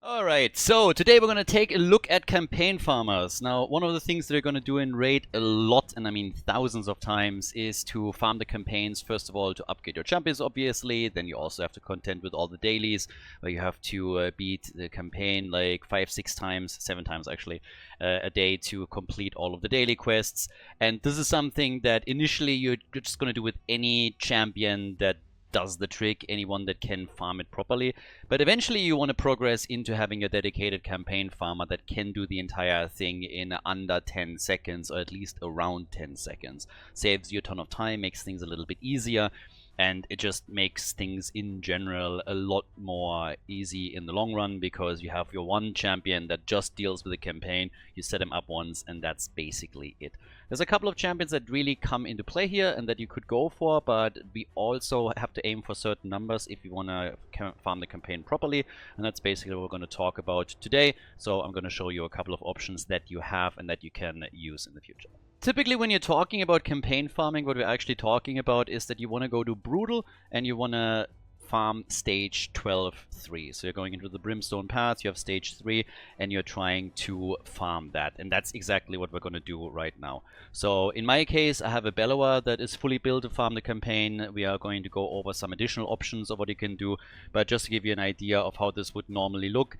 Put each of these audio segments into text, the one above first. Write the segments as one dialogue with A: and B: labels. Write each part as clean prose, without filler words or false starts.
A: Alright, so today we're going to take a look at campaign farmers. Now, one of the things that you're going to do in Raid a lot, and I mean thousands of times, is to farm the campaigns, first of all, to upgrade your champions, obviously. Then you also have to contend with all the dailies, where you have to beat the campaign like 5, 6 times, 7 times actually, a day to complete all of the daily quests. And this is something that initially you're just going to do with any champion that does the trick, anyone that can farm it properly. But eventually you want to progress into having a dedicated campaign farmer that can do the entire thing in under 10 seconds, or at least around 10 seconds. Saves you a ton of time, makes things a little bit easier, and it just makes things in general a lot more easy in the long run, because you have your one champion that just deals with the campaign, you set him up once, and that's basically it. There's a couple of champions that really come into play here and that you could go for, but we also have to aim for certain numbers if you want to farm the campaign properly, and that's basically what we're going to talk about today. So I'm going to show you a couple of options that you have and that you can use in the future. Typically, when you're talking about campaign farming, what we're actually talking about is that you want to go to Brutal and you want to farm stage 12-3. So you're going into the Brimstone Path, you have stage 3, and you're trying to farm that. And that's exactly what we're going to do right now. So in my case, I have a Bellower that is fully built to farm the campaign. We are going to go over some additional options of what you can do. But just to give you an idea of how this would normally look,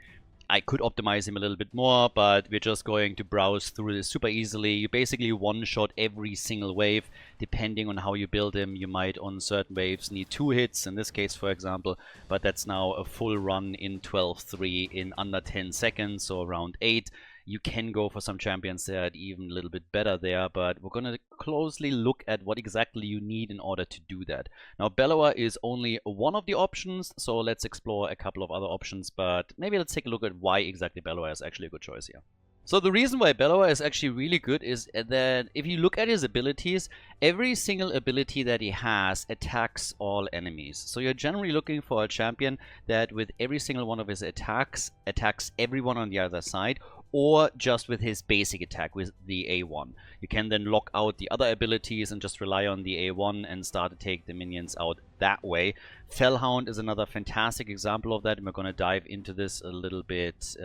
A: I could optimize him a little bit more, but we're just going to browse through this super easily. You basically one-shot every single wave. Depending on how you build him, you might on certain waves need 2 hits, in this case for example, but that's now a full run in 12-3 in under 10 seconds, so around 8. You can go for some champions that are even a little bit better there, but we're going to closely look at what exactly you need in order to do that. Now, Bellower is only one of the options, so let's explore a couple of other options, but maybe let's take a look at why exactly Bellower is actually a good choice here. So the reason why Bellower is actually really good is that if you look at his abilities, every single ability that he has attacks all enemies. So you're generally looking for a champion that with every single one of his attacks, attacks everyone on the other side, or just with his basic attack with the A1. You can then lock out the other abilities and just rely on the A1 and start to take the minions out that way. Fellhound is another fantastic example of that, and we're going to dive into this a little bit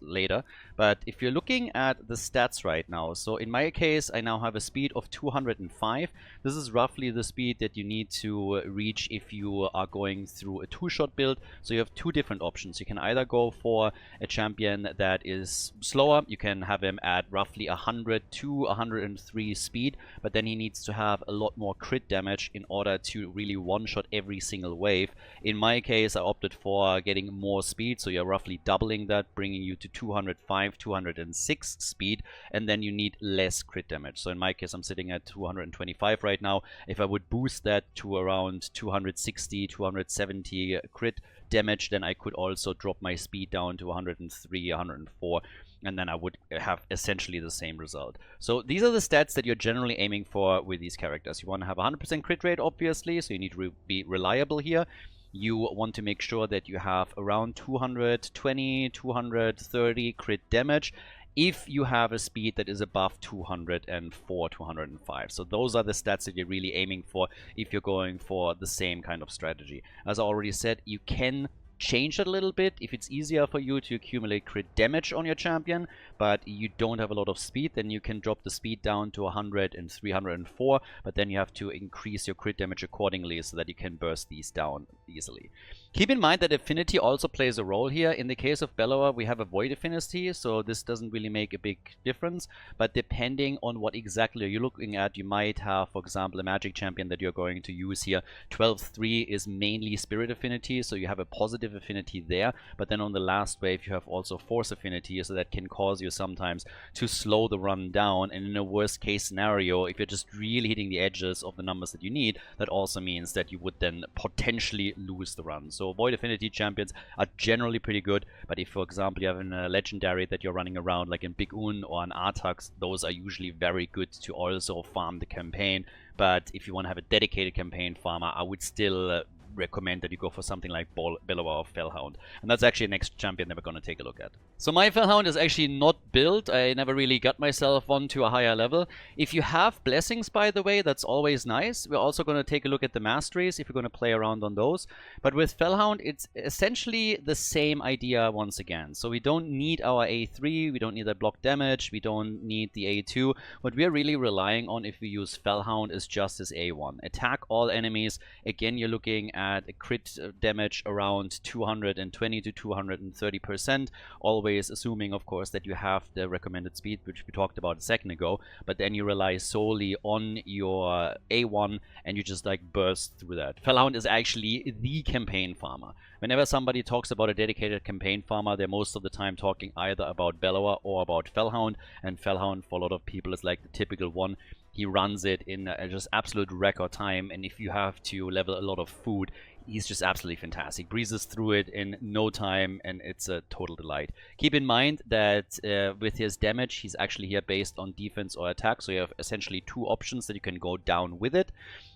A: later. But if you're looking at the stats right now, so in my case I now have a speed of 205. This is roughly the speed that you need to reach if you are going through a 2-shot build. So you have 2 different options. You can either go for a champion that is slower. You can have him at roughly 100 to 103 speed, but then he needs to have a lot more crit damage in order to really one-shot every single wave. In my case, I opted for getting more speed, so you're roughly doubling that, bringing you to 205, 206 speed, and then you need less crit damage. So in my case, I'm sitting at 225 right now. If I would boost that to around 260, 270 crit damage, then I could also drop my speed down to 103, 104, and then I would have essentially the same result. So these are the stats that you're generally aiming for with these characters. You want to have 100% crit rate, obviously, so you need to be reliable here. You want to make sure that you have around 220, 230 crit damage if you have a speed that is above 204, 205. So those are the stats that you're really aiming for if you're going for the same kind of strategy. As I already said, you can change that a little bit if it's easier for you to accumulate crit damage on your champion, but you don't have a lot of speed, then you can drop the speed down to 100 and 304, but then you have to increase your crit damage accordingly so that you can burst these down easily. Keep in mind that affinity also plays a role here. In the case of Bellower, we have a void affinity, so this doesn't really make a big difference, but depending on what exactly you're looking at, you might have, for example, a magic champion that you're going to use here. 12-3 is mainly spirit affinity, so you have a positive affinity there, but then on the last wave you have also force affinity, so that can cause you sometimes to slow the run down, and in a worst case scenario, if you're just really hitting the edges of the numbers that you need, that also means that you would then potentially lose the run. So void affinity champions are generally pretty good, but if for example you have a legendary that you're running around like in Big Un or an Artax, those are usually very good to also farm the campaign. But if you want to have a dedicated campaign farmer, I would still recommend that you go for something like Bellower or Fellhound. And that's actually the next champion that we're going to take a look at. So my Fellhound is actually not built. I never really got myself onto a higher level. If you have blessings, by the way, that's always nice. We're also going to take a look at the masteries if you're going to play around on those. But with Fellhound, it's essentially the same idea once again. So we don't need our A3, we don't need that block damage, we don't need the A2. What we're really relying on if we use Fellhound is just this A1. Attack all enemies. Again, you're looking at a crit damage around 220 to 230%, always assuming, of course, that you have the recommended speed, which we talked about a second ago, but then you rely solely on your A1 and you just like burst through that. Fellhound is actually the campaign farmer. Whenever somebody talks about a dedicated campaign farmer, they're most of the time talking either about Bellower or about Fellhound, and Fellhound for a lot of people is like the typical one. He runs it in just absolute record time, and if you have to level a lot of food, he's just absolutely fantastic. Breezes through it in no time, and it's a total delight. Keep in mind that with his damage, he's actually here based on defense or attack, so you have essentially two options that you can go down with it.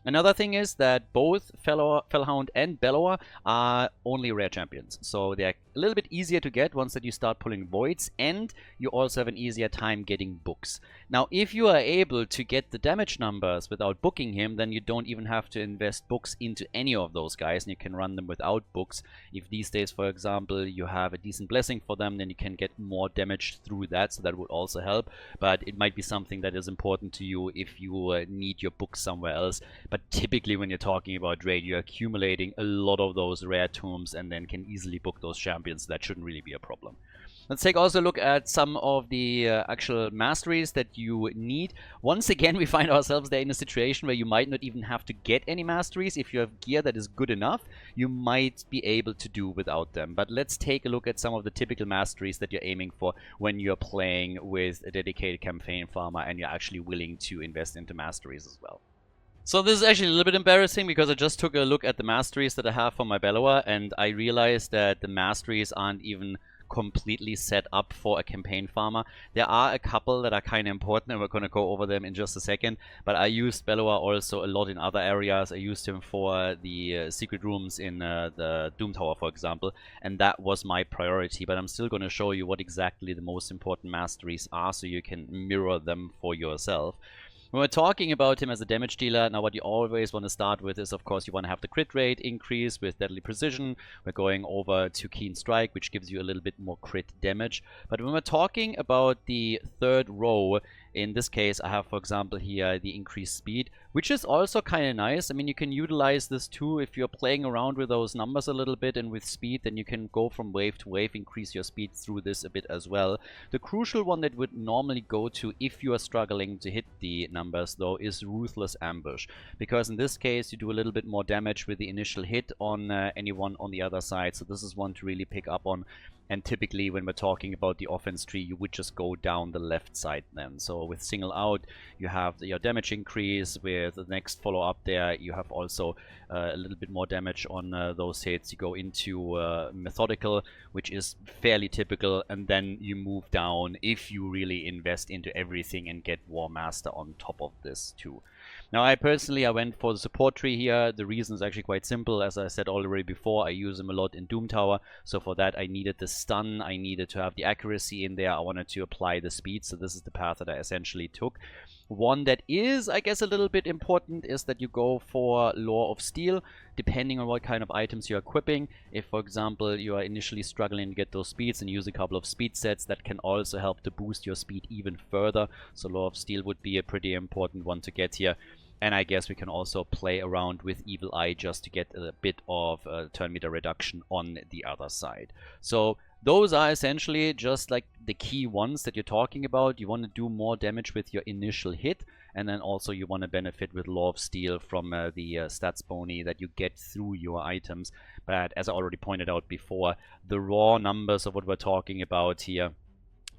A: Another thing is that both Fellhound and Bellower are only rare champions, so they're a little bit easier to get once that you start pulling voids, and you also have an easier time getting books. Now, if you are able to get the damage numbers without booking him, then you don't even have to invest books into any of those guys, and you can run them without books. If these days, for example, you have a decent blessing for them, then you can get more damage through that, so that would also help. But it might be something that is important to you if you need your books somewhere else. But typically when you're talking about raid, you're accumulating a lot of those rare tombs and then can easily book those champions. That shouldn't really be a problem. Let's take also a look at some of the actual masteries that you need. Once again, we find ourselves there in a situation where you might not even have to get any masteries. If you have gear that is good enough, you might be able to do without them. But let's take a look at some of the typical masteries that you're aiming for when you're playing with a dedicated campaign farmer and you're actually willing to invest into masteries as well. So this is actually a little bit embarrassing because I just took a look at the masteries that I have for my Bellower, and I realized that the masteries aren't even completely set up for a campaign farmer. There are a couple that are kind of important, and we're going to go over them in just a second, but I used Bellower also a lot in other areas. I used him for the secret rooms in the Doom Tower, for example, and that was my priority, but I'm still going to show you what exactly the most important masteries are so you can mirror them for yourself. When we're talking about him as a damage dealer, now what you always want to start with is, of course, you want to have the crit rate increase with Deadly Precision. We're going over to Keen Strike, which gives you a little bit more crit damage. But when we're talking about the third row, in this case, I have, for example, here the increased speed, which is also kind of nice. I mean, you can utilize this too if you're playing around with those numbers a little bit and with speed, then you can go from wave to wave, increase your speed through this a bit as well. The crucial one that would normally go to if you are struggling to hit the numbers, though, is Ruthless Ambush, because in this case, you do a little bit more damage with the initial hit on anyone on the other side, so this is one to really pick up on. And typically when we're talking about the offense tree, you would just go down the left side then. So with single out, you have your damage increase. With the next follow up there, you have also a little bit more damage on those hits. You go into methodical, which is fairly typical, and then you move down if you really invest into everything and get War Master on top of this too. Now, I went for the support tree here. The reason is actually quite simple. As I said already before, I use him a lot in Doom Tower. So for that, I needed the stun. I needed to have the accuracy in there. I wanted to apply the speed. So this is the path that I essentially took. One that is, I guess, a little bit important is that you go for Lore of Steel, depending on what kind of items you're equipping. If, for example, you are initially struggling to get those speeds and use a couple of speed sets, that can also help to boost your speed even further. So Lore of Steel would be a pretty important one to get here. And I guess we can also play around with Evil Eye just to get a bit of turn meter reduction on the other side. So those are essentially just like the key ones that you're talking about. You want to do more damage with your initial hit, and then also you want to benefit with Lore of Steel from the stats boni that you get through your items. But as I already pointed out before, the raw numbers of what we're talking about here,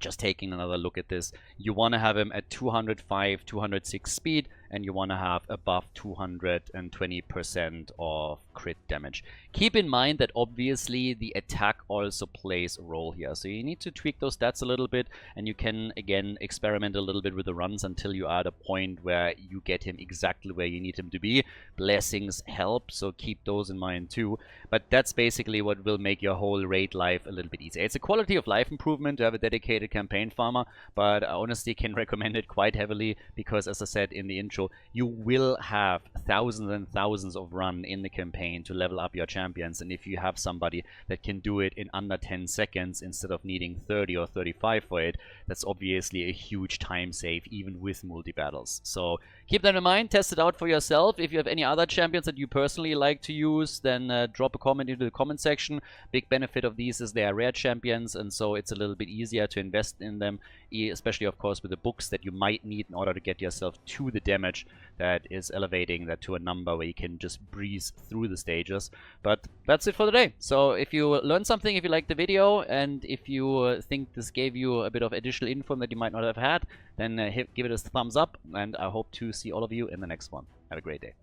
A: just taking another look at this, you want to have him at 205, 206 speed, and you want to have above 220% of crit damage. Keep in mind that obviously the attack also plays a role here, so you need to tweak those stats a little bit, and you can again experiment a little bit with the runs until you are at a point where you get him exactly where you need him to be. Blessings help, so keep those in mind too, but that's basically what will make your whole raid life a little bit easier. It's a quality of life improvement to have a dedicated campaign farmer, but I honestly can recommend it quite heavily because, as I said in the intro, you will have thousands and thousands of run in the campaign to level up your champions, and if you have somebody that can do it in under 10 seconds instead of needing 30 or 35 for it, that's obviously a huge time save even with multi-battles. So keep that in mind, test it out for yourself. If you have any other champions that you personally like to use, then drop a comment into the comment section. Big benefit of these is they are rare champions, and so it's a little bit easier to invest in them, especially of course with the books that you might need in order to get yourself to the damage that is elevating that to a number where you can just breeze through the stages. But that's it for today. So if you learned something, if you liked the video, and if you think this gave you a bit of additional info that you might not have had, then give it a thumbs up, and I hope to see all of you in the next one. Have a great day.